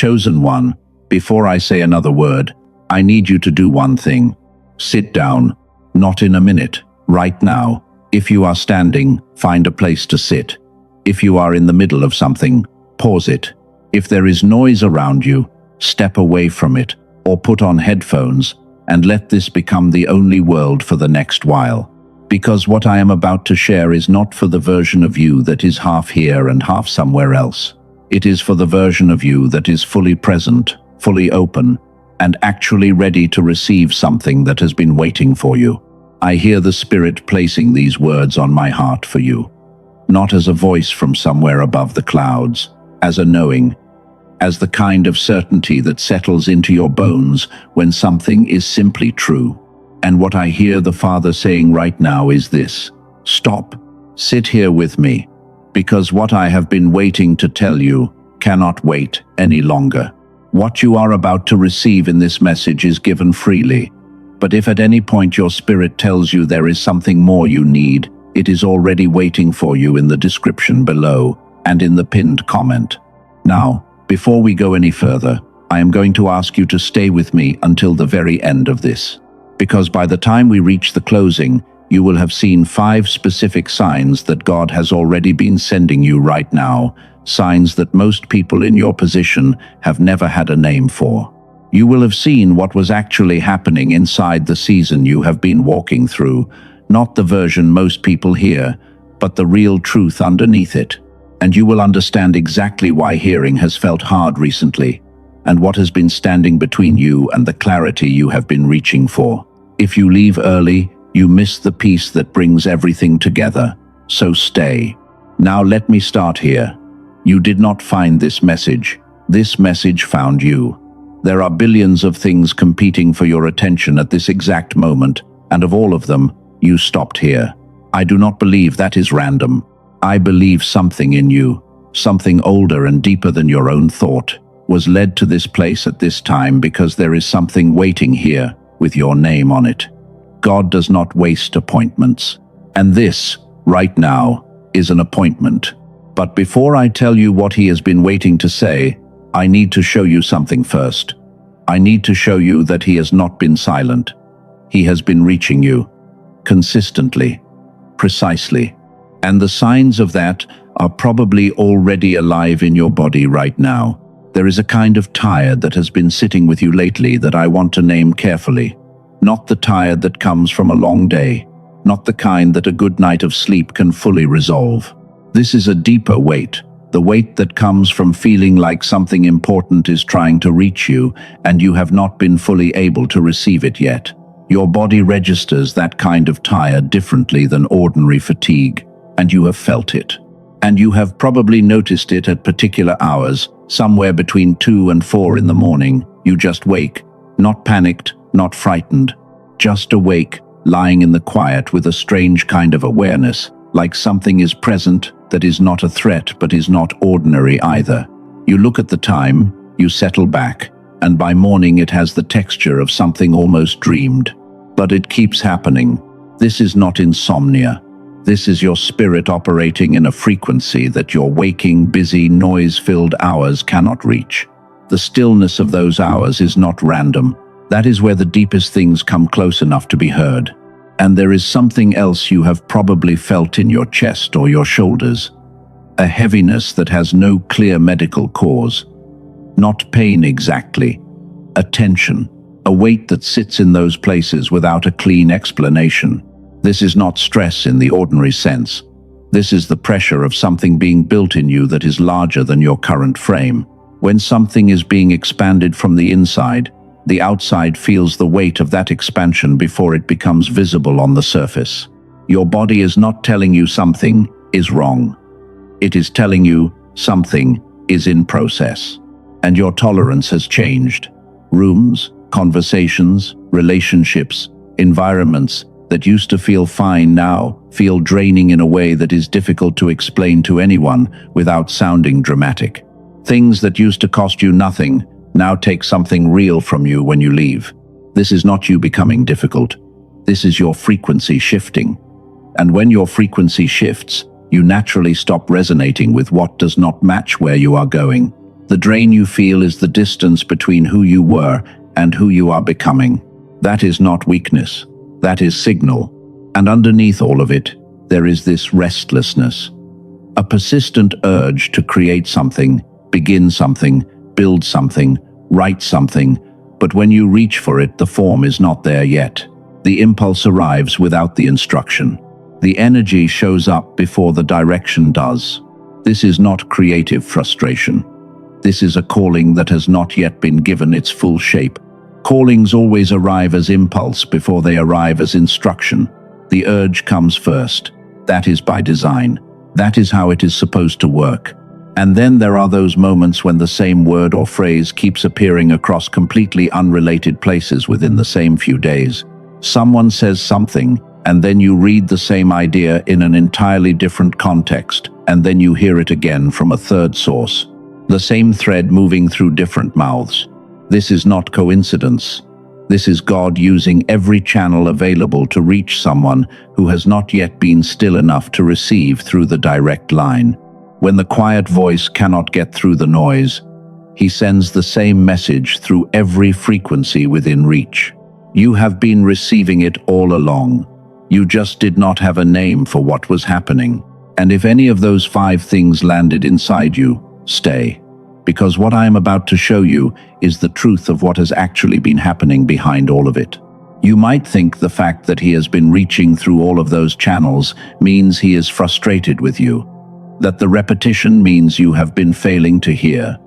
Chosen one, before I say another word, I need you to do one thing. Sit down, not in a minute, right now. If you are standing, find a place to sit. If you are in the middle of something, pause it. If there is noise around you, step away from it, or put on headphones, and let this become the only world for the next while. Because what I am about to share is not for the version of you that is half here and half somewhere else. It is for the version of you that is fully present, fully open, and actually ready to receive something that has been waiting for you. I hear the Spirit placing these words on my heart for you, not as a voice from somewhere above the clouds, as a knowing, as the kind of certainty that settles into your bones when something is simply true. And what I hear the Father saying right now is this: stop, sit here with me, because what I have been waiting to tell you cannot wait any longer. What you are about to receive in this message is given freely, but if at any point your spirit tells you there is something more you need, it is already waiting for you in the description below and in the pinned comment. Now, before we go any further, I am going to ask you to stay with me until the very end of this, because by the time we reach the closing, you will have seen 5 specific signs that God has already been sending you right now, signs that most people in your position have never had a name for. You will have seen what was actually happening inside the season you have been walking through, not the version most people hear, but the real truth underneath it. And you will understand exactly why hearing has felt hard recently, and what has been standing between you and the clarity you have been reaching for. If you leave early, you miss the piece that brings everything together, so stay. Now let me start here. You did not find this message found you. There are billions of things competing for your attention at this exact moment, and of all of them, you stopped here. I do not believe that is random. I believe something in you, something older and deeper than your own thought, was led to this place at this time because there is something waiting here with your name on it. God does not waste appointments. And this, right now, is an appointment. But before I tell you what he has been waiting to say, I need to show you something first. I need to show you that he has not been silent. He has been reaching you, consistently, precisely. And the signs of that are probably already alive in your body right now. There is a kind of tired that has been sitting with you lately that I want to name carefully. Not the tired that comes from a long day, not the kind that a good night of sleep can fully resolve. This is a deeper weight, the weight that comes from feeling like something important is trying to reach you and you have not been fully able to receive it yet. Your body registers that kind of tired differently than ordinary fatigue, and you have felt it. And you have probably noticed it at particular hours, somewhere between 2 and 4 in the morning. You just wake, not panicked, not frightened, just awake, lying in the quiet with a strange kind of awareness, like something is present that is not a threat but is not ordinary either. You look at the time, you settle back, and by morning it has the texture of something almost dreamed. But it keeps happening. This is not insomnia. This is your spirit operating in a frequency that your waking, busy, noise-filled hours cannot reach. The stillness of those hours is not random. That is where the deepest things come close enough to be heard. And there is something else you have probably felt in your chest or your shoulders. A heaviness that has no clear medical cause. Not pain exactly. A tension. A weight that sits in those places without a clean explanation. This is not stress in the ordinary sense. This is the pressure of something being built in you that is larger than your current frame. When something is being expanded from the inside, the outside feels the weight of that expansion before it becomes visible on the surface. Your body is not telling you something is wrong. It is telling you something is in process. And your tolerance has changed. Rooms, conversations, relationships, environments that used to feel fine now feel draining in a way that is difficult to explain to anyone without sounding dramatic. Things that used to cost you nothing now take something real from you when you leave. This is not you becoming difficult. This is your frequency shifting. And when your frequency shifts, you naturally stop resonating with what does not match where you are going. The drain you feel is the distance between who you were and who you are becoming. That is not weakness. That is signal. And underneath all of it, there is this restlessness. A persistent urge to create something, begin something, build something, write something, but when you reach for it, the form is not there yet. The impulse arrives without the instruction. The energy shows up before the direction does. This is not creative frustration. This is a calling that has not yet been given its full shape. Callings always arrive as impulse before they arrive as instruction. The urge comes first. That is by design. That is how it is supposed to work. And then there are those moments when the same word or phrase keeps appearing across completely unrelated places within the same few days. Someone says something, and then you read the same idea in an entirely different context, and then you hear it again from a third source. The same thread moving through different mouths. This is not coincidence. This is God using every channel available to reach someone who has not yet been still enough to receive through the direct line. When the quiet voice cannot get through the noise, He sends the same message through every frequency within reach. You have been receiving it all along. You just did not have a name for what was happening. And if any of those 5 things landed inside you, stay. Because what I am about to show you is the truth of what has actually been happening behind all of it. You might think the fact that He has been reaching through all of those channels means He is frustrated with you, that the repetition means you have been failing to hear.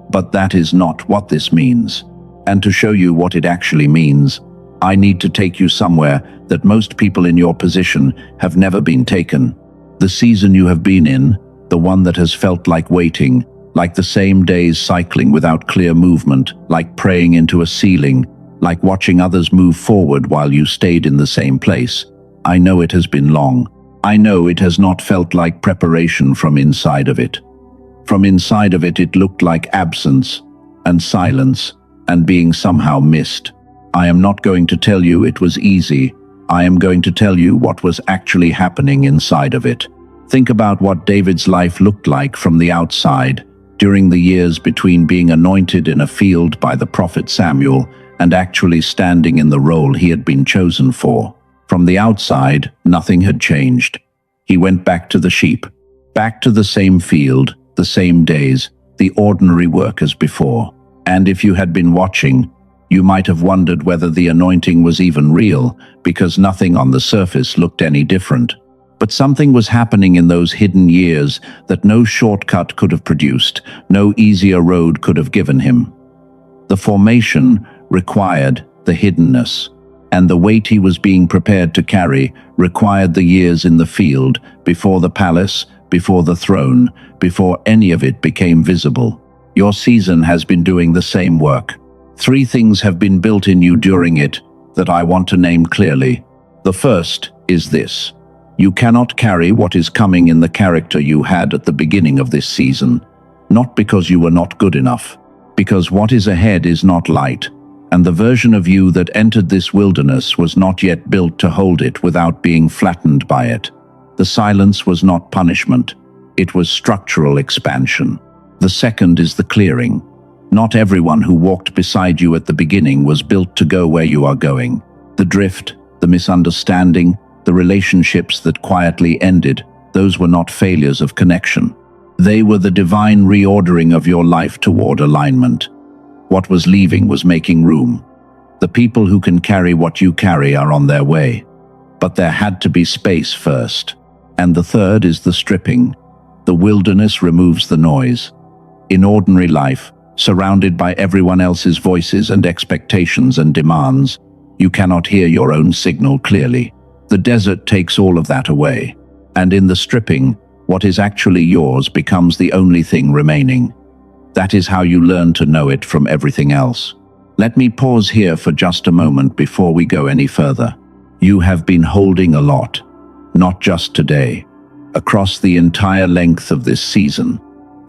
But that is not what this means. And to show you what it actually means, I need to take you somewhere that most people in your position have never been taken. The season you have been in, the one that has felt like waiting, like the same days cycling without clear movement, like praying into a ceiling, like watching others move forward while you stayed in the same place. I know it has been long. I know it has not felt like preparation from inside of it. From inside of it, it looked like absence and silence and being somehow missed. I am not going to tell you it was easy. I am going to tell you what was actually happening inside of it. Think about what David's life looked like from the outside, during the years between being anointed in a field by the prophet Samuel and actually standing in the role he had been chosen for. From the outside, nothing had changed. He went back to the sheep, back to the same field, the same days, the ordinary work as before. And if you had been watching, you might have wondered whether the anointing was even real, because nothing on the surface looked any different. But something was happening in those hidden years that no shortcut could have produced, no easier road could have given him. The formation required the hiddenness, and the weight he was being prepared to carry required the years in the field, before the palace, before the throne, before any of it became visible. Your season has been doing the same work. 3 things have been built in you during it that I want to name clearly. The first is this. You cannot carry what is coming in the character you had at the beginning of this season, not because you were not good enough, because what is ahead is not light, and the version of you that entered this wilderness was not yet built to hold it without being flattened by it. The silence was not punishment, it was structural expansion. The second is the clearing. Not everyone who walked beside you at the beginning was built to go where you are going. The drift, the misunderstanding, the relationships that quietly ended, those were not failures of connection. They were the divine reordering of your life toward alignment. What was leaving was making room. The people who can carry what you carry are on their way. But there had to be space first. And the third is the stripping. The wilderness removes the noise. In ordinary life, surrounded by everyone else's voices and expectations and demands, you cannot hear your own signal clearly. The desert takes all of that away, and in the stripping, what is actually yours becomes the only thing remaining. That is how you learn to know it from everything else. Let me pause here for just a moment before we go any further. You have been holding a lot, not just today, across the entire length of this season,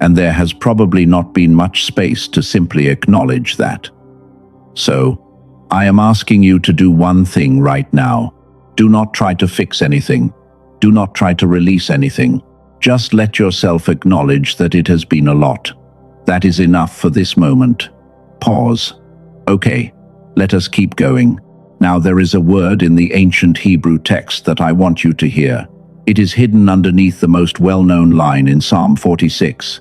and there has probably not been much space to simply acknowledge that. So, I am asking you to do one thing right now. Do not try to fix anything. Do not try to release anything. Just let yourself acknowledge that it has been a lot. That is enough for this moment. Pause. Okay, let us keep going. Now there is a word in the ancient Hebrew text that I want you to hear. It is hidden underneath the most well-known line in Psalm 46,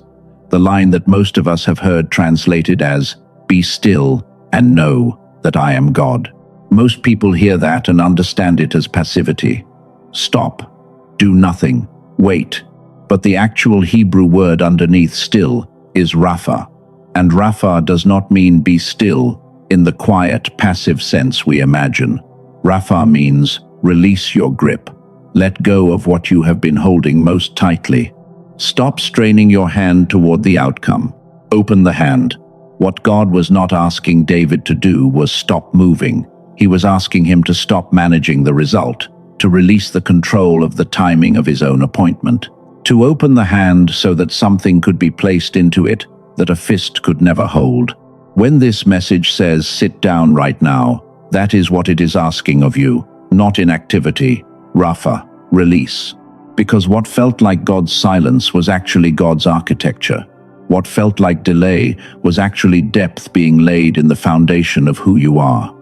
the line that most of us have heard translated as, "Be still and know that I am God." Most people hear that and understand it as passivity. Stop. Do nothing. Wait. But the actual Hebrew word underneath still is Rapha. And Rapha does not mean be still in the quiet, passive sense we imagine. Rapha means release your grip. Let go of what you have been holding most tightly. Stop straining your hand toward the outcome. Open the hand. What God was not asking David to do was stop moving. He was asking him to stop managing the result, to release the control of the timing of his own appointment, to open the hand so that something could be placed into it that a fist could never hold. When this message says sit down right now, that is what it is asking of you, not inactivity. Rapha, release. Because what felt like God's silence was actually God's architecture. What felt like delay was actually depth being laid in the foundation of who you are.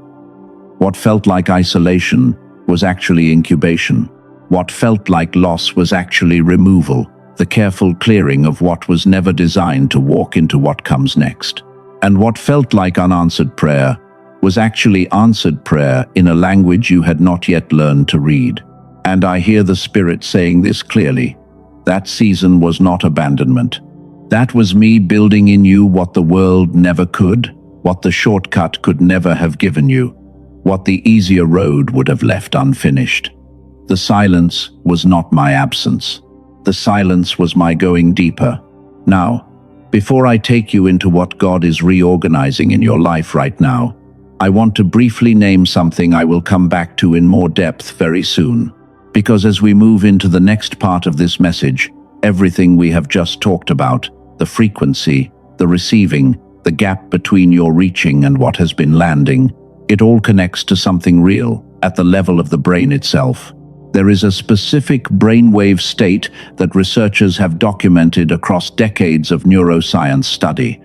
What felt like isolation was actually incubation. What felt like loss was actually removal, the careful clearing of what was never designed to walk into what comes next. And what felt like unanswered prayer was actually answered prayer in a language you had not yet learned to read. And I hear the Spirit saying this clearly. That season was not abandonment. That was me building in you what the world never could, what the shortcut could never have given you, what the easier road would have left unfinished. The silence was not my absence. The silence was my going deeper. Now, before I take you into what God is reorganizing in your life right now, I want to briefly name something I will come back to in more depth very soon. Because as we move into the next part of this message, everything we have just talked about, the frequency, the receiving, the gap between your reaching and what has been landing, it all connects to something real at the level of the brain itself. There is a specific brainwave state that researchers have documented across decades of neuroscience study.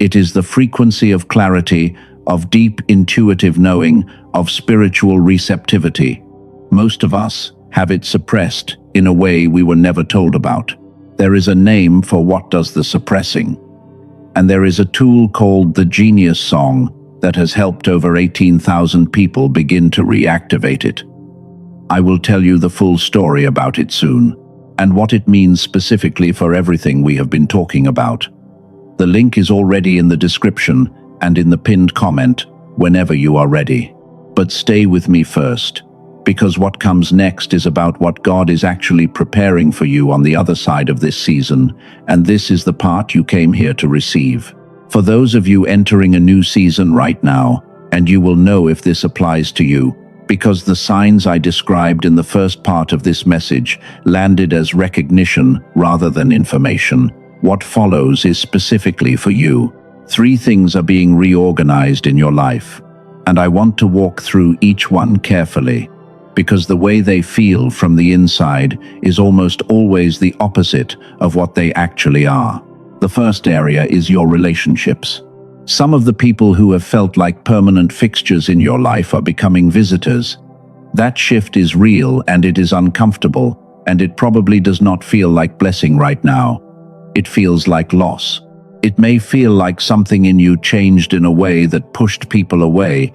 It is the frequency of clarity, of deep intuitive knowing, of spiritual receptivity. Most of us have it suppressed in a way we were never told about. There is a name for what does the suppressing. And there is a tool called the Genius Song that has helped over 18,000 people begin to reactivate it. I will tell you the full story about it soon, and what it means specifically for everything we have been talking about. The link is already in the description and in the pinned comment whenever you are ready. But stay with me first, because what comes next is about what God is actually preparing for you on the other side of this season, and this is the part you came here to receive. For those of you entering a new season right now, and you will know if this applies to you, because the signs I described in the first part of this message landed as recognition rather than information. What follows is specifically for you. 3 things are being reorganized in your life, and I want to walk through each one carefully, because the way they feel from the inside is almost always the opposite of what they actually are. The first area is your relationships. Some of the people who have felt like permanent fixtures in your life are becoming visitors. That shift is real and it is uncomfortable, and it probably does not feel like blessing right now. It feels like loss. It may feel like something in you changed in a way that pushed people away,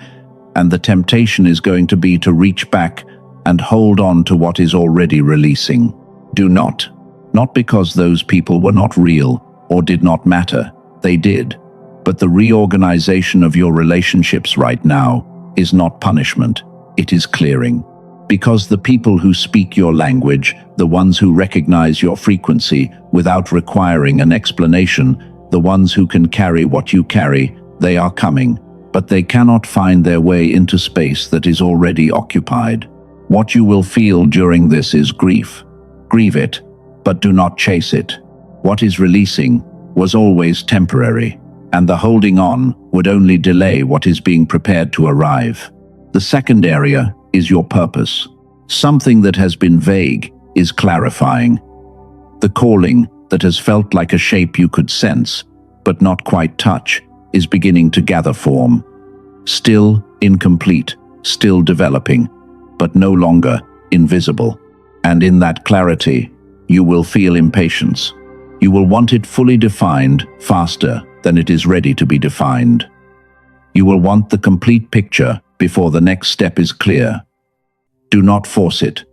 and the temptation is going to be to reach back and hold on to what is already releasing. Do not. Not because those people were not real or did not matter. They did. But the reorganization of your relationships right now is not punishment, it is clearing. Because the people who speak your language, the ones who recognize your frequency without requiring an explanation, the ones who can carry what you carry, they are coming, but they cannot find their way into space that is already occupied. What you will feel during this is grief. Grieve it, but do not chase it. What is releasing was always temporary, and the holding on would only delay what is being prepared to arrive. The second area is your purpose. Something that has been vague is clarifying. The calling that has felt like a shape you could sense but not quite touch, is beginning to gather form. Still incomplete, still developing, but no longer invisible. And in that clarity, you will feel impatience. You will want it fully defined faster than it is ready to be defined. You will want the complete picture before the next step is clear. Do not force it.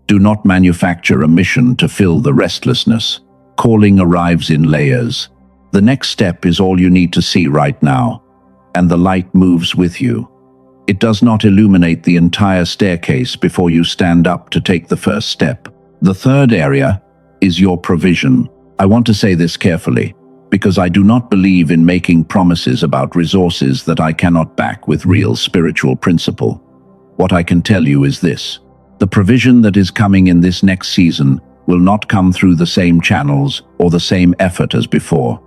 Do not manufacture a mission to fill the restlessness. Calling arrives in layers. The next step is all you need to see right now, and the light moves with you. It does not illuminate the entire staircase before you stand up to take the first step. The third area is your provision. I want to say this carefully, because I do not believe in making promises about resources that I cannot back with real spiritual principle. What I can tell you is this: the provision that is coming in this next season will not come through the same channels or the same effort as before.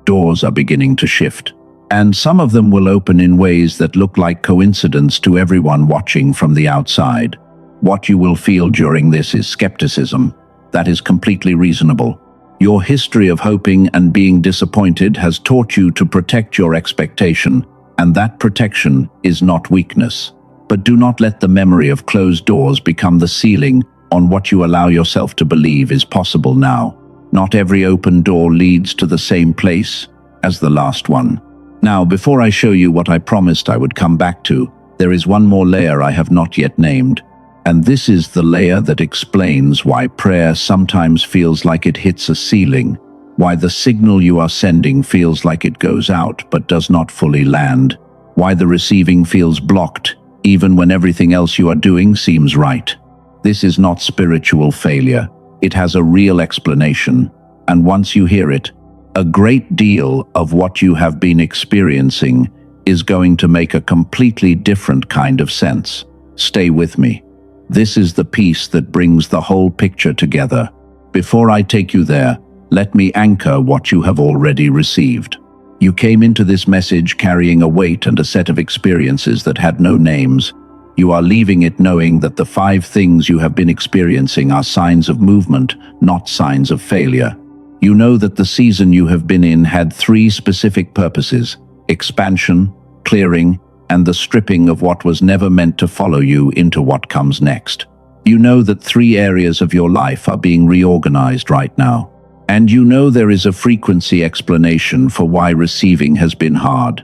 Doors are beginning to shift, and some of them will open in ways that look like coincidence to everyone watching from the outside. What you will feel during this is skepticism. That is completely reasonable. Your history of hoping and being disappointed has taught you to protect your expectation, and that protection is not weakness. But do not let the memory of closed doors become the ceiling on what you allow yourself to believe is possible now. Not every open door leads to the same place as the last one. Now, before I show you what I promised I would come back to, there is one more layer I have not yet named. And this is the layer that explains why prayer sometimes feels like it hits a ceiling, why the signal you are sending feels like it goes out but does not fully land, why the receiving feels blocked even when everything else you are doing seems right. This is not spiritual failure. It has a real explanation, and once you hear it, a great deal of what you have been experiencing is going to make a completely different kind of sense. Stay with me. This is the piece that brings the whole picture together. Before I take you there, let me anchor what you have already received. You came into this message carrying a weight and a set of experiences that had no names. You are leaving it knowing that the 5 things you have been experiencing are signs of movement, not signs of failure. You know that the season you have been in had 3 specific purposes: expansion, clearing, and the stripping of what was never meant to follow you into what comes next. You know that 3 areas of your life are being reorganized right now. And you know there is a frequency explanation for why receiving has been hard.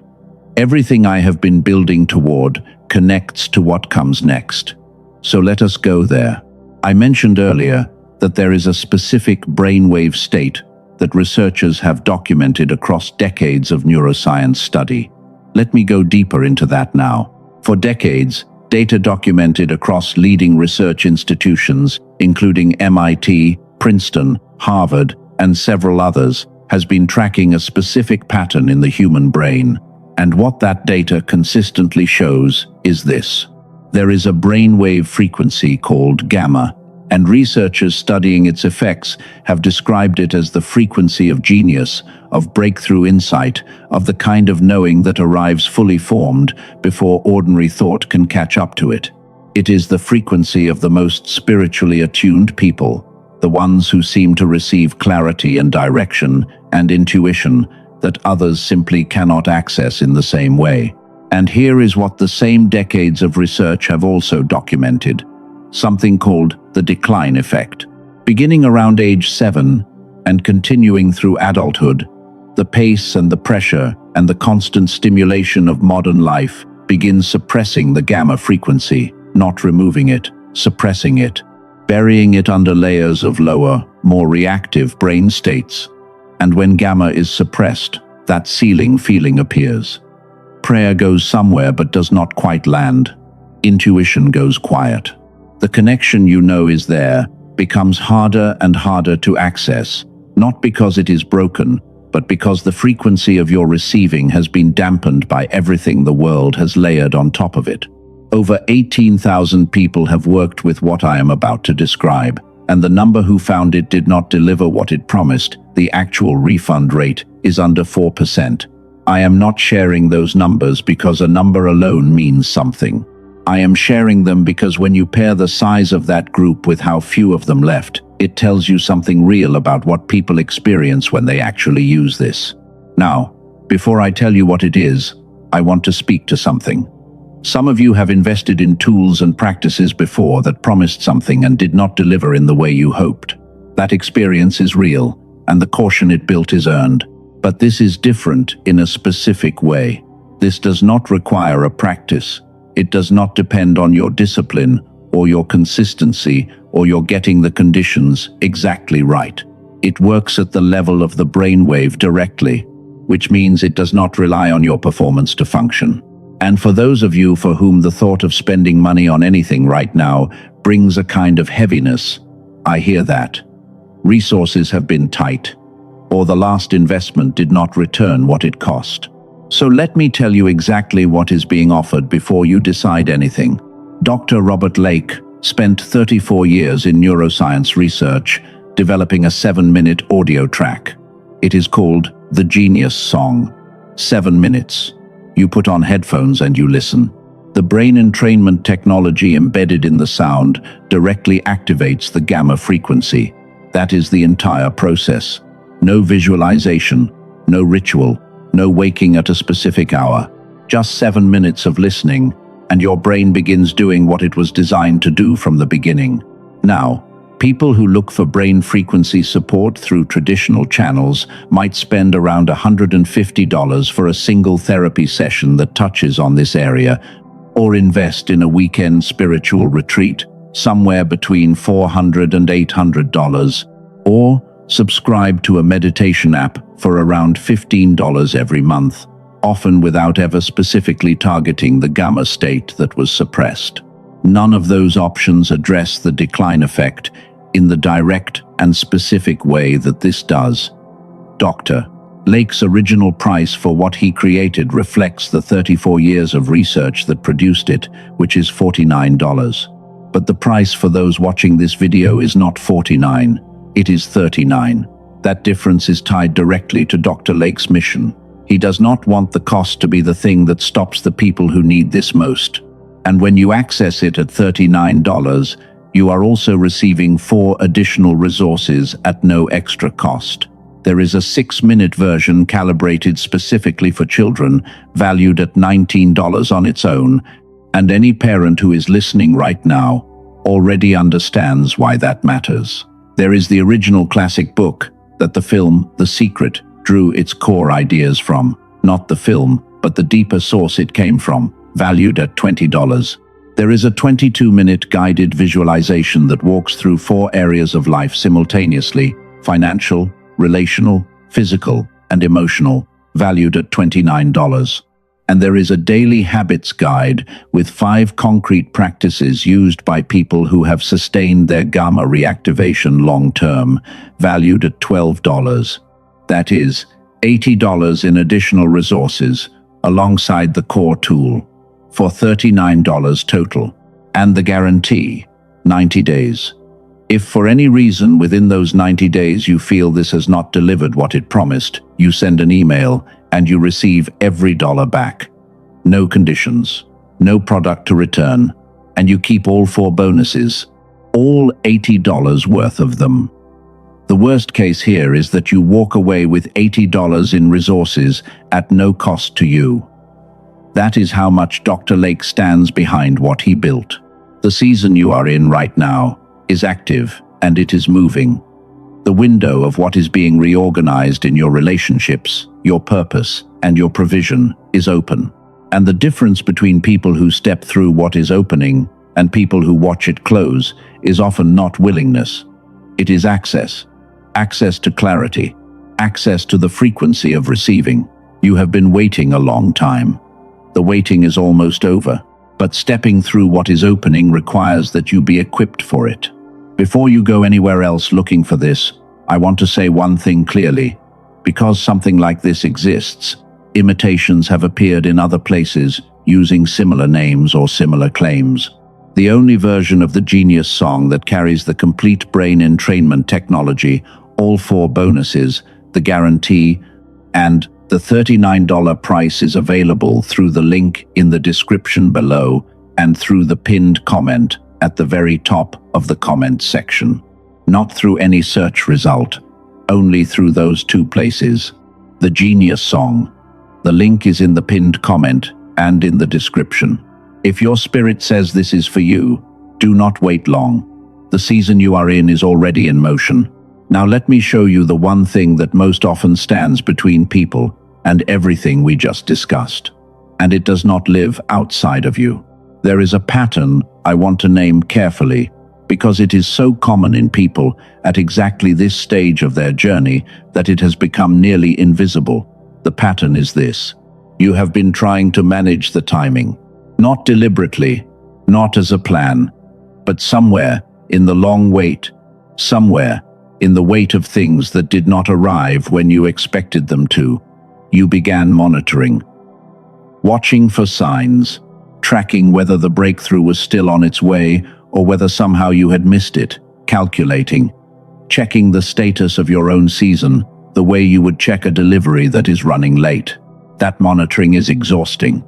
Everything I have been building toward connects to what comes next. So let us go there. I mentioned earlier that there is a specific brainwave state that researchers have documented across decades of neuroscience study. Let me go deeper into that now. For decades, data documented across leading research institutions, including MIT, Princeton, Harvard, and several others, has been tracking a specific pattern in the human brain. And what that data consistently shows is this: there is a brainwave frequency called gamma, and researchers studying its effects have described it as the frequency of genius, of breakthrough insight, of the kind of knowing that arrives fully formed before ordinary thought can catch up to it. It is the frequency of the most spiritually attuned people, the ones who seem to receive clarity and direction and intuition that others simply cannot access in the same way. And here is what the same decades of research have also documented: something called the decline effect. Beginning around age 7 and continuing through adulthood, the pace and the pressure and the constant stimulation of modern life begins suppressing the gamma frequency, not removing it, suppressing it, burying it under layers of lower, more reactive brain states. And when gamma is suppressed, that ceiling feeling appears. Prayer goes somewhere but does not quite land. Intuition goes quiet. The connection you know is there becomes harder and harder to access, not because it is broken, but because the frequency of your receiving has been dampened by everything the world has layered on top of it. Over 18,000 people have worked with what I am about to describe, and the number who found it did not deliver what it promised. The actual refund rate is under 4%. I am not sharing those numbers because a number alone means something. I am sharing them because when you pair the size of that group with how few of them left, it tells you something real about what people experience when they actually use this. Now, before I tell you what it is, I want to speak to something. Some of you have invested in tools and practices before that promised something and did not deliver in the way you hoped. That experience is real, and the caution it built is earned. But this is different in a specific way. This does not require a practice. It does not depend on your discipline or your consistency or your getting the conditions exactly right. It works at the level of the brainwave directly, which means it does not rely on your performance to function. And for those of you for whom the thought of spending money on anything right now brings a kind of heaviness, I hear that. Resources have been tight, or the last investment did not return what it cost. So let me tell you exactly what is being offered before you decide anything. Dr. Robert Lake spent 34 years in neuroscience research developing a 7-minute audio track. It is called The Genius Song. 7 minutes. You put on headphones and you listen. The brain entrainment technology embedded in the sound directly activates the gamma frequency. That is the entire process. No visualization, no ritual, no waking at a specific hour. Just 7 minutes of listening, and your brain begins doing what it was designed to do from the beginning. Now, people who look for brain frequency support through traditional channels might spend around $150 for a single therapy session that touches on this area, or invest in a weekend spiritual retreat, somewhere between $400 and $800, or subscribe to a meditation app for around $15 every month, often without ever specifically targeting the gamma state that was suppressed. None of those options address the decline effect in the direct and specific way that this does. Dr. Lake's original price for what he created reflects the 34 years of research that produced it, which is $49. But the price for those watching this video is not $49, it is $39. That difference is tied directly to Dr. Lake's mission. He does not want the cost to be the thing that stops the people who need this most. And when you access it at $39, you are also receiving 4 additional resources at no extra cost. There is a 6-minute version calibrated specifically for children, valued at $19 on its own, and any parent who is listening right now already understands why that matters. There is the original classic book that the film The Secret drew its core ideas from, not the film, but the deeper source it came from, valued at $20. There is a 22-minute guided visualization that walks through 4 areas of life simultaneously: financial, relational, physical, and emotional, valued at $29. And there is a daily habits guide with 5 concrete practices used by people who have sustained their gamma reactivation long-term, valued at $12. That is, $80 in additional resources, alongside the core tool, for $39 total. And the guarantee, 90 days. If for any reason within those 90 days you feel this has not delivered what it promised, you send an email and you receive every dollar back. No conditions, no product to return, and you keep all 4 bonuses, all $80 worth of them. The worst case here is that you walk away with $80 in resources at no cost to you. That is how much Dr. Lake stands behind what he built. The season you are in right now is active and it is moving. The window of what is being reorganized in your relationships, your purpose, and your provision is open. And the difference between people who step through what is opening and people who watch it close is often not willingness. It is access. Access to clarity. Access to the frequency of receiving. You have been waiting a long time. The waiting is almost over, but stepping through what is opening requires that you be equipped for it. Before you go anywhere else looking for this, I want to say one thing clearly. Because something like this exists, imitations have appeared in other places using similar names or similar claims. The only version of the Genius Song that carries the complete brain entrainment technology, all 4 bonuses, the guarantee, and the $39 price is available through the link in the description below and through the pinned comment at the very top of the comment section. Not through any search result, only through those 2 places. The Genius Song. The link is in the pinned comment and in the description. If your spirit says this is for you, do not wait long. The season you are in is already in motion. Now let me show you the one thing that most often stands between people and everything we just discussed. And it does not live outside of you. There is a pattern I want to name carefully, because it is so common in people at exactly this stage of their journey that it has become nearly invisible. The pattern is this. You have been trying to manage the timing, not deliberately, not as a plan, but somewhere in the long wait, somewhere in the wait of things that did not arrive when you expected them to. You began monitoring, watching for signs, tracking whether the breakthrough was still on its way or whether somehow you had missed it, calculating, checking the status of your own season, the way you would check a delivery that is running late. That monitoring is exhausting.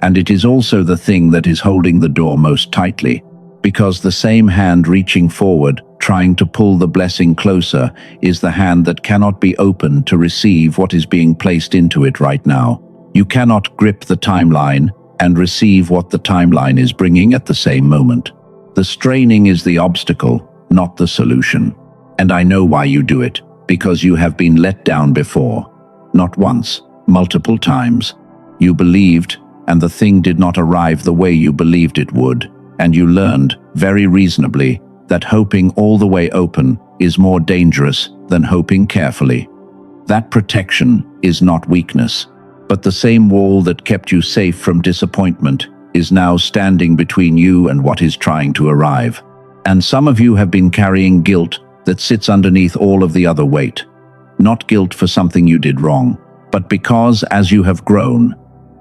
And it is also the thing that is holding the door most tightly, because the same hand reaching forward, trying to pull the blessing closer, is the hand that cannot be opened to receive what is being placed into it right now. You cannot grip the timeline and receive what the timeline is bringing at the same moment. The straining is the obstacle, not the solution. And I know why you do it, because you have been let down before. Not once, multiple times. You believed, and the thing did not arrive the way you believed it would, and you learned, very reasonably, that hoping all the way open is more dangerous than hoping carefully. That protection is not weakness, but the same wall that kept you safe from disappointment is now standing between you and what is trying to arrive. And some of you have been carrying guilt that sits underneath all of the other weight. Not guilt for something you did wrong, but because as you have grown,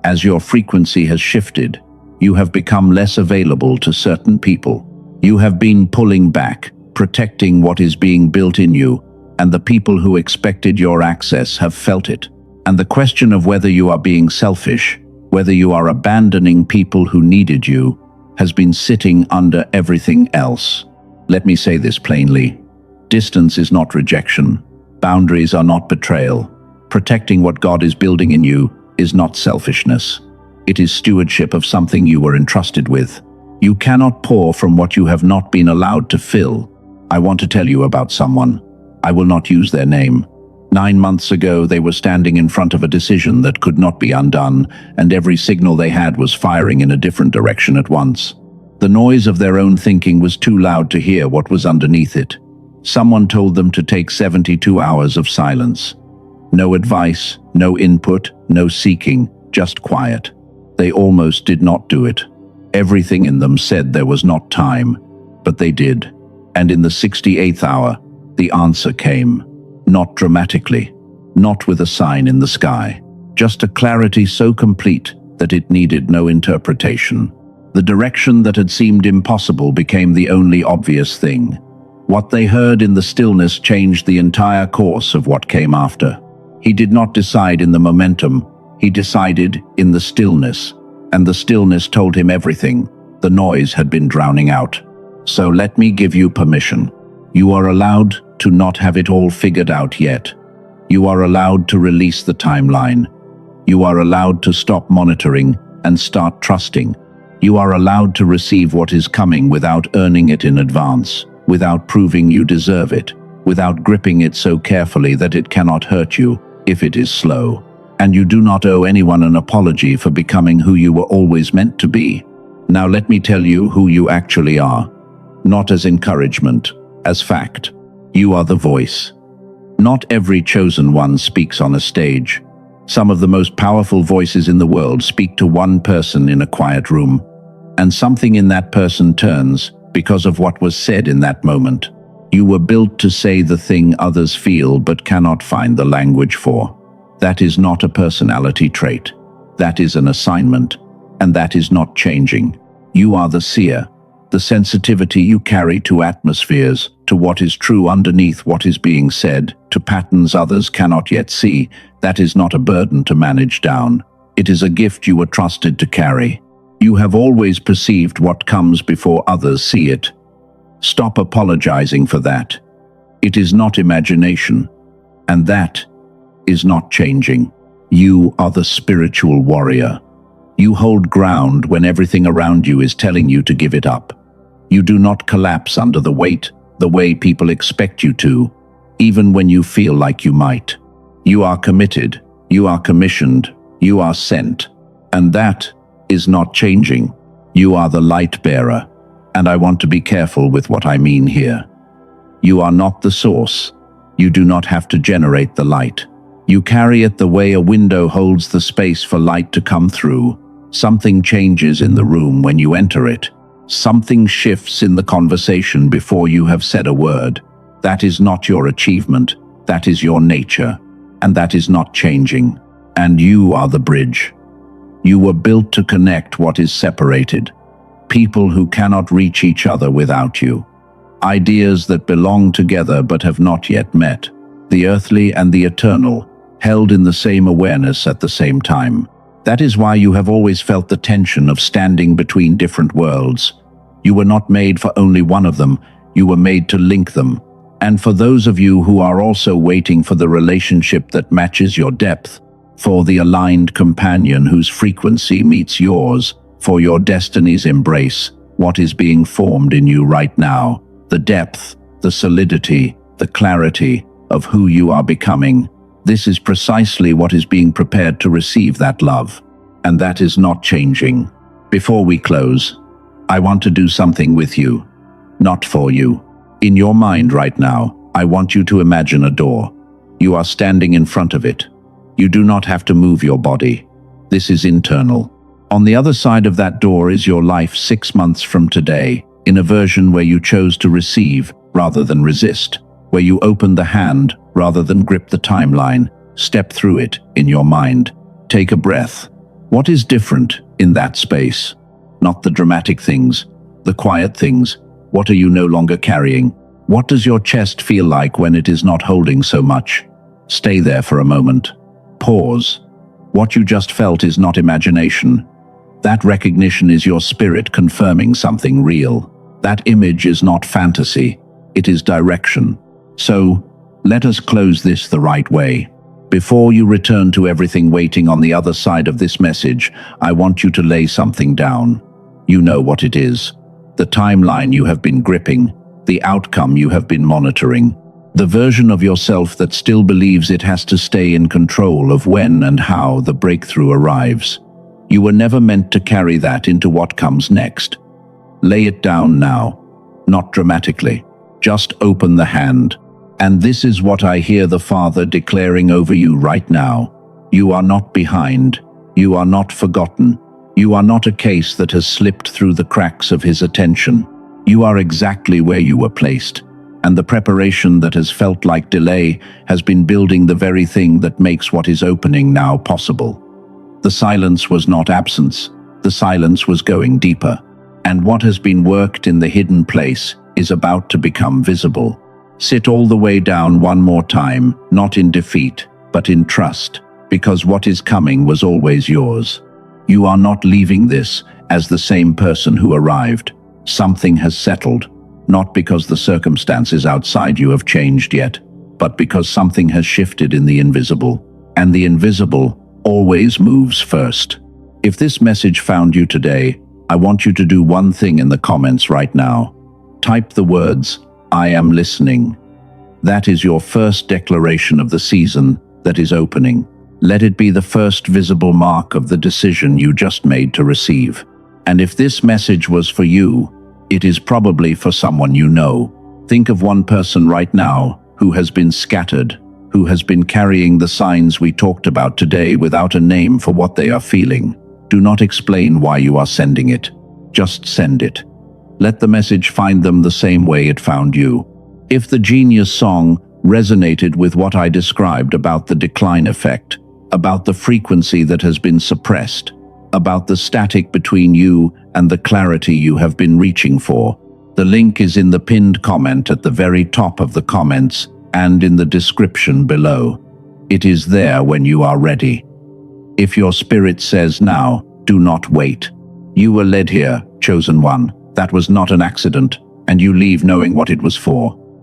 as your frequency has shifted, you have become less available to certain people. You have been pulling back, protecting what is being built in you, and the people who expected your access have felt it. And the question of whether you are being selfish, whether you are abandoning people who needed you, has been sitting under everything else. Let me say this plainly. Distance is not rejection. Boundaries are not betrayal. Protecting what God is building in you is not selfishness. It is stewardship of something you were entrusted with. You cannot pour from what you have not been allowed to fill. I want to tell you about someone. I will not use their name. 9 months ago, they were standing in front of a decision that could not be undone, and every signal they had was firing in a different direction at once. The noise of their own thinking was too loud to hear what was underneath it. Someone told them to take 72 hours of silence. No advice, no input, no seeking, just quiet. They almost did not do it. Everything in them said there was not time, but they did. And in the 68th hour, the answer came. Not dramatically, not with a sign in the sky, just a clarity so complete that it needed no interpretation. The direction that had seemed impossible became the only obvious thing. What they heard in the stillness changed the entire course of what came after. He did not decide in the momentum, he decided in the stillness, and the stillness told him everything. The noise had been drowning out. So let me give you permission. You are allowed to not have it all figured out yet. You are allowed to release the timeline. You are allowed to stop monitoring and start trusting. You are allowed to receive what is coming without earning it in advance, without proving you deserve it, without gripping it so carefully that it cannot hurt you if it is slow. And you do not owe anyone an apology for becoming who you were always meant to be. Now let me tell you who you actually are. Not as encouragement, as fact. You are the voice. Not every chosen one speaks on a stage. Some of the most powerful voices in the world speak to one person in a quiet room, and something in that person turns because of what was said in that moment. You were built to say the thing others feel but cannot find the language for. That is not a personality trait. That is an assignment, and that is not changing. You are the seer. The sensitivity you carry to atmospheres, to what is true underneath what is being said, to patterns others cannot yet see, that is not a burden to manage down. It is a gift you were trusted to carry. You have always perceived what comes before others see it. Stop apologizing for that. It is not imagination. And that is not changing. You are the spiritual warrior. You hold ground when everything around you is telling you to give it up. You do not collapse under the weight the way people expect you to, even when you feel like you might. You are committed, you are commissioned, you are sent. And that is not changing. You are the light bearer, and I want to be careful with what I mean here. You are not the source. You do not have to generate the light. You carry it the way a window holds the space for light to come through. Something changes in the room when you enter it. Something shifts in the conversation before you have said a word. That is not your achievement. That is your nature. And that is not changing. And you are the bridge. You were built to connect what is separated. People who cannot reach each other without you. Ideas that belong together but have not yet met. The earthly and the eternal, held in the same awareness at the same time. That is why you have always felt the tension of standing between different worlds. You were not made for only one of them, you were made to link them. And for those of you who are also waiting for the relationship that matches your depth, for the aligned companion whose frequency meets yours, for your destiny's embrace, what is being formed in you right now, the depth, the solidity, the clarity of who you are becoming. This is precisely what is being prepared to receive that love. And that is not changing. Before we close, I want to do something with you, not for you. In your mind right now, I want you to imagine a door. You are standing in front of it. You do not have to move your body. This is internal. On the other side of that door is your life 6 months from today, in a version where you chose to receive rather than resist, where you opened the hand rather than grip the timeline, step through it in your mind. Take a breath. What is different in that space? Not the dramatic things, the quiet things. What are you no longer carrying? What does your chest feel like when it is not holding so much? Stay there for a moment. Pause. What you just felt is not imagination. That recognition is your spirit confirming something real. That image is not fantasy. It is direction. So, let us close this the right way. Before you return to everything waiting on the other side of this message, I want you to lay something down. You know what it is. The timeline you have been gripping, the outcome you have been monitoring, the version of yourself that still believes it has to stay in control of when and how the breakthrough arrives. You were never meant to carry that into what comes next. Lay it down now, not dramatically. Just open the hand. And this is what I hear the Father declaring over you right now. You are not behind. You are not forgotten. You are not a case that has slipped through the cracks of his attention. You are exactly where you were placed. And the preparation that has felt like delay has been building the very thing that makes what is opening now possible. The silence was not absence. The silence was going deeper. And what has been worked in the hidden place is about to become visible. Sit all the way down one more time, not in defeat, but in trust, because what is coming was always yours. You are not leaving this as the same person who arrived. Something has settled, not because the circumstances outside you have changed yet, but because something has shifted in the invisible, and the invisible always moves first. If this message found you today, I want you to do one thing in the comments right now. Type the words, "I am listening." That is your first declaration of the season that is opening. Let it be the first visible mark of the decision you just made to receive. And if this message was for you, it is probably for someone you know. Think of one person right now who has been scattered, who has been carrying the signs we talked about today without a name for what they are feeling. Do not explain why you are sending it. Just send it. Let the message find them the same way it found you. If the Genius song resonated with what I described about the decline effect, about the frequency that has been suppressed, about the static between you and the clarity you have been reaching for, the link is in the pinned comment at the very top of the comments and in the description below. It is there when you are ready. If your spirit says now, do not wait. You were led here, chosen one. That was not an accident, and you leave knowing what it was for.